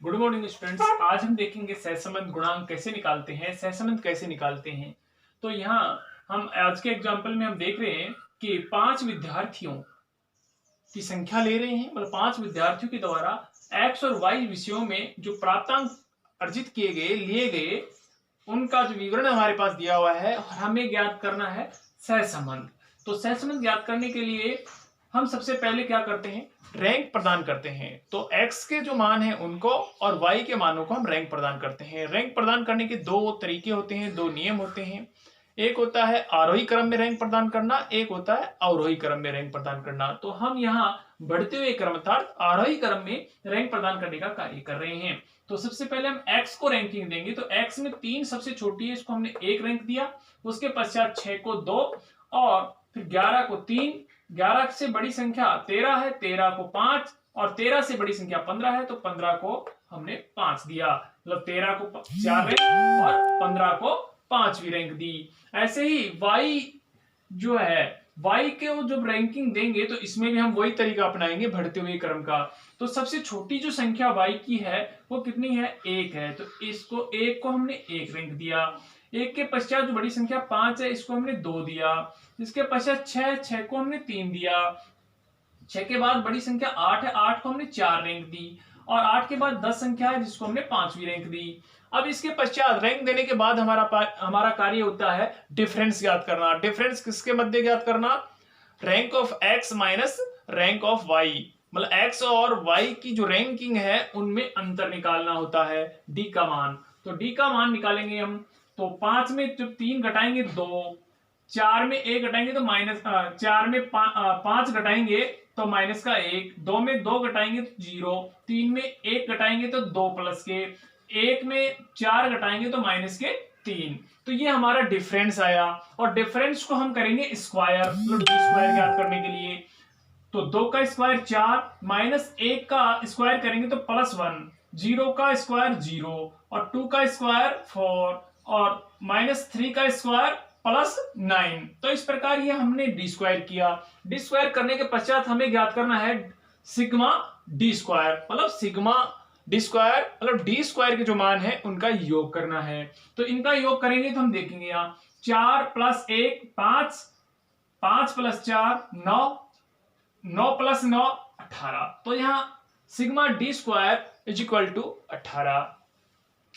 Good morning students. आज हम देखेंगे सहसंबंध गुणांक कैसे निकालते हैं, सहसंबंध कैसे निकालते हैं। तो यहाँ हम आज के एग्जांपल में हम देख रहे हैं कि 5 विद्यार्थियों की संख्या ले रहे हैं, मतलब 5 विद्यार्थियों के द्वारा एक्स और वाई विषयों में जो प्राप्तांक अर्जित किए गए लिए गए उनका जो विवरण हमारे पास दिया हुआ है और हमें ज्ञात करना है सहसंबंध। तो सहसंबंध ज्ञात करने के लिए हम सबसे पहले क्या करते हैं, रैंक प्रदान करते हैं। तो x के जो मान है उनको और y के मानों को हम रैंक प्रदान करते हैं। रैंक प्रदान करने के दो तरीके होते हैं, दो नियम होते हैं। एक होता है आरोही क्रम में रैंक प्रदान करना, एक होता है अवरोही क्रम में रैंक प्रदान करना। तो हम यहाँ बढ़ते हुए क्रम अर्थात आरोही क्रम में रैंक प्रदान करने का कार्य कर रहे हैं। तो सबसे पहले हम x को रैंकिंग देंगे। तो x में 3 सबसे छोटी है, इसको हमने 1 रैंक दिया। उसके पश्चात 6 को 2 और फिर 11 को 3। 11 से बड़ी संख्या 13 है, 13 को 5 और 13 से बड़ी संख्या 15 है, तो 15 को हमने 5 दिया। मतलब 13 को 4 रैंक और 15 को 5वीं रैंक दी। ऐसे ही y जो है, y के जब रैंकिंग देंगे तो इसमें भी हम वही तरीका अपनाएंगे बढ़ते हुए क्रम का। तो सबसे छोटी जो संख्या y की है वो कितनी है, 1 है। तो इसको 1 को हमने 1 रैंक दिया। 1 के पश्चात जो बड़ी संख्या 5 है, इसको हमने 2 दिया। इसके पश्चात 6 को हमने 3 दिया। 6 के बाद बड़ी संख्या 8 है, 8 को हमने 4 रैंक दी। और 8 के बाद 10 संख्या है जिसको हमने 5वीं रैंक दी। अब इसके पश्चात रैंक देने के बाद हमारा कार्य होता है डिफरेंस ज्ञात करना। डिफरेंस किसके मध्य ज्ञात करना, rank of x minus rank of y। मतलब x और y की जो रैंकिंग है उनमें अंतर निकालना होता है, d का मान। तो d का मान निकालेंगे हम। तो 5 में जब 3 घटाएंगे 2, 4 में 1 घटाएंगे तो माइनस, 4 में 5 घटाएंगे तो माइनस का 1, 2 में 2 घटाएंगे तो 0, 3 में 1 घटाएंगे तो 2 प्लस के, 1 में 4 घटाएंगे तो माइनस के 3। तो ये हमारा डिफरेंस आया। और डिफरेंस को हम करेंगे स्क्वायर, मतलब डी स्क्वायर ज्ञात करने के लिए। तो 2 का स्क्वायर 4 माइनस 1 का स्क्वायर करेंगे तो +1, 0 का स्क्वायर 0 और 2 का स्क्वायर 4 और -3 का स्क्वायर +9। तो इस प्रकार ये हमने डी स्क्वायर किया। डी स्क्वायर करने के पश्चात हमें ज्ञात करना है सिग्मा डी स्क्वायर, मतलब सिग्मा डी स्क्वायर मतलब डी स्क्वायर के जो मान है उनका योग करना है। तो इनका योग करेंगे तो हम देखेंगे यहाँ 4 + 1 5, 5 + 4 9, 9 + 9 18। तो यहाँ सिग्मा डी स्क्वायर = 18।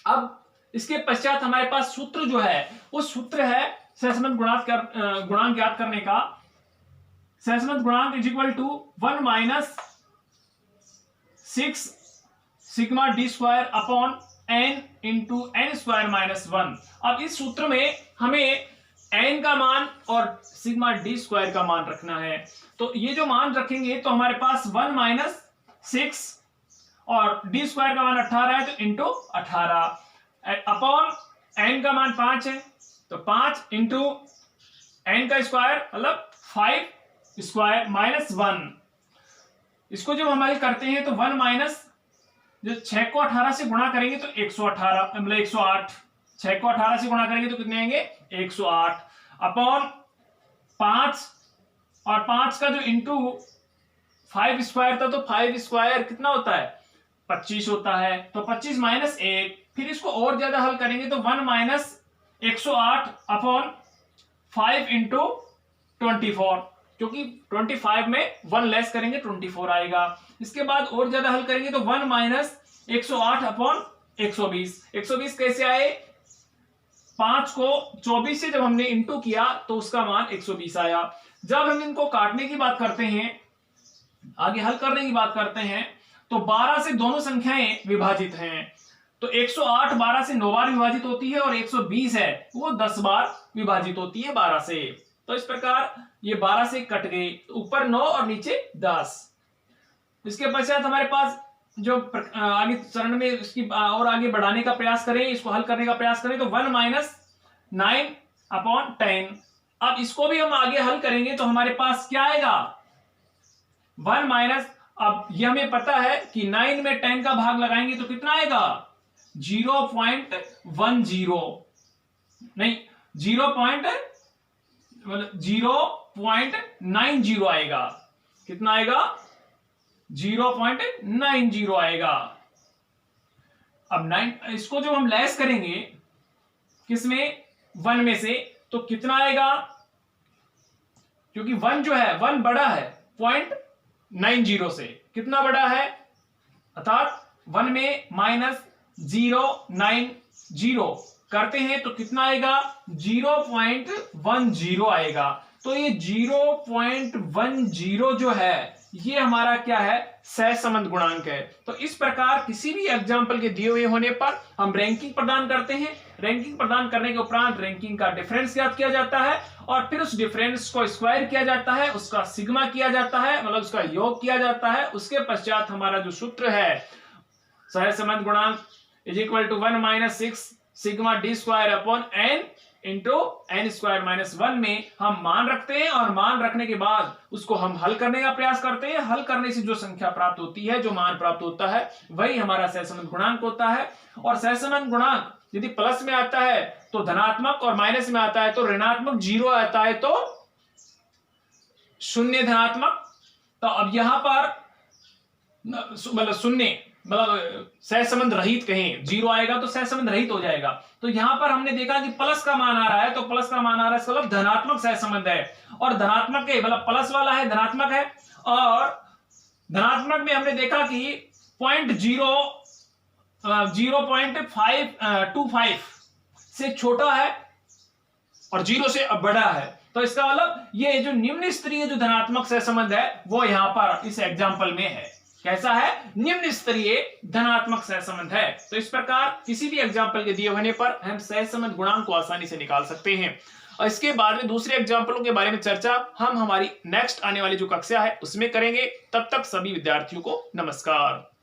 अब इसके पश्चात हमारे पास सूत्र जो है वो सूत्र है सहसंबंध गुणांक ज्ञात करने का। सहसंबंध गुणांक = 1 - 6 sigma D square upon n into n square -1। अब इस सूत्र में हमें n का मान और सिग्मा डी स्क्वायर का मान रखना है। तो ये जो मान रखेंगे तो हमारे पास 1 - 6 और डी स्क्वायर का मान 18 है तो इंटू 18 अपॉन n का मान 5 है तो 5 इंटू n का स्क्वायर मतलब 5 स्क्वायर -1। इसको जब हम हल करते हैं तो 1 माइनस जो 6 को 18 से गुणा करेंगे तो 118 मतलब 108। 6 को 18 से गुणा करेंगे तो कितने आएंगे, 108 अपॉन 5 और 5 का जो इंटू 5 स्क्वायर था तो 5 स्क्वायर कितना होता है, 25 होता है। तो 25 - 1, फिर इसको और ज्यादा हल करेंगे तो 1 - 108 अपॉन 5 इंटू 24, क्योंकि 25 में 1 लेस करेंगे 24 आएगा। इसके बाद और ज्यादा हल करेंगे तो 1 - 108 अपॉन 120। 120 कैसे आए, 5 को 24 से जब हमने इंटू किया तो उसका मान 120 आया। जब हम इनको काटने की बात करते हैं, आगे हल करने की बात करते हैं, तो 12 से दोनों संख्याएं विभाजित हैं। तो 108 12 से 9 बार विभाजित होती है और 120 है वो 10 बार विभाजित होती है 12 से। तो इस प्रकार ये 12 से कट गए, ऊपर 9 और नीचे 10। इसके पश्चात हमारे पास जो आगे चरण में इसकी और आगे बढ़ाने का प्रयास करें, इसको हल करने का प्रयास करें तो 1 - 9 अपॉन 10। अब इसको भी हम आगे हल करेंगे तो हमारे पास क्या आएगा, 1 अब ये हमें पता है कि 9 में 10 का भाग लगाएंगे तो कितना आएगा, 0.10 नहीं 0.90 आएगा। कितना आएगा, 0.90 आएगा। अब 9 इसको जब हम लेस करेंगे किसमें 1 में से तो कितना आएगा, क्योंकि 1 जो है 1 बड़ा है 0.90 से, कितना बड़ा है अर्थात 1 में -090 करते हैं तो कितना आएगा 0.10 आएगा। तो ये 0.10 जो है ये हमारा क्या है सहसंबंध गुणांक है। तो इस प्रकार किसी भी एग्जाम्पल के दिए हुए होने पर हम रैंकिंग प्रदान करते हैं। रैंकिंग प्रदान करने के उपरांत रैंकिंग का डिफरेंस ज्ञात किया जाता है और फिर उस डिफरेंस को स्क्वायर किया जाता है, उसका सिग्मा किया जाता है, मतलब उसका योग किया जाता है। उसके पश्चात हमारा जो सूत्र है सहसंबंध गुणांक is equal to 1 - 6 sigma D square upon n into n square -1 में हम मान रखते हैं और मान रखने के बाद उसको हम हल करने का प्रयास करते हैं। हल करने से जो संख्या प्राप्त होती है, जो मान प्राप्त होता है, वही हमारा सहसंबंध गुणांक होता है। और सहसंबंध गुणांक यदि प्लस में आता है तो धनात्मक और माइनस में आता है तो ऋणात्मक, 0 आता है तो शून्य धनात्मक। तो अब यहां पर मतलब शून्य मतलब सहसंबंध रहित, कहें 0 आएगा तो सहसंबंध रहित हो जाएगा। तो यहां पर हमने देखा कि प्लस का मान आ रहा है तो प्लस का मान आ रहा है, इसका मतलब धनात्मक सहसंबंध है। और धनात्मक के मतलब प्लस वाला है धनात्मक है, और धनात्मक में हमने देखा कि 0.25 से छोटा है और 0 से बड़ा है। तो इसका मतलब ये जो निम्न स्तरीय जो धनात्मक सहसंबंध है वो यहां पर इस एग्जाम्पल में है। कैसा है, निम्न स्तरीय धनात्मक सहसंबंध है। तो इस प्रकार किसी भी एग्जाम्पल के दिए होने पर हम सहसंबंध गुणांक को आसानी से निकाल सकते हैं। और इसके बाद में दूसरे एग्जाम्पलों के बारे में चर्चा हम हमारी नेक्स्ट आने वाली जो कक्षा है उसमें करेंगे। तब तक सभी विद्यार्थियों को नमस्कार।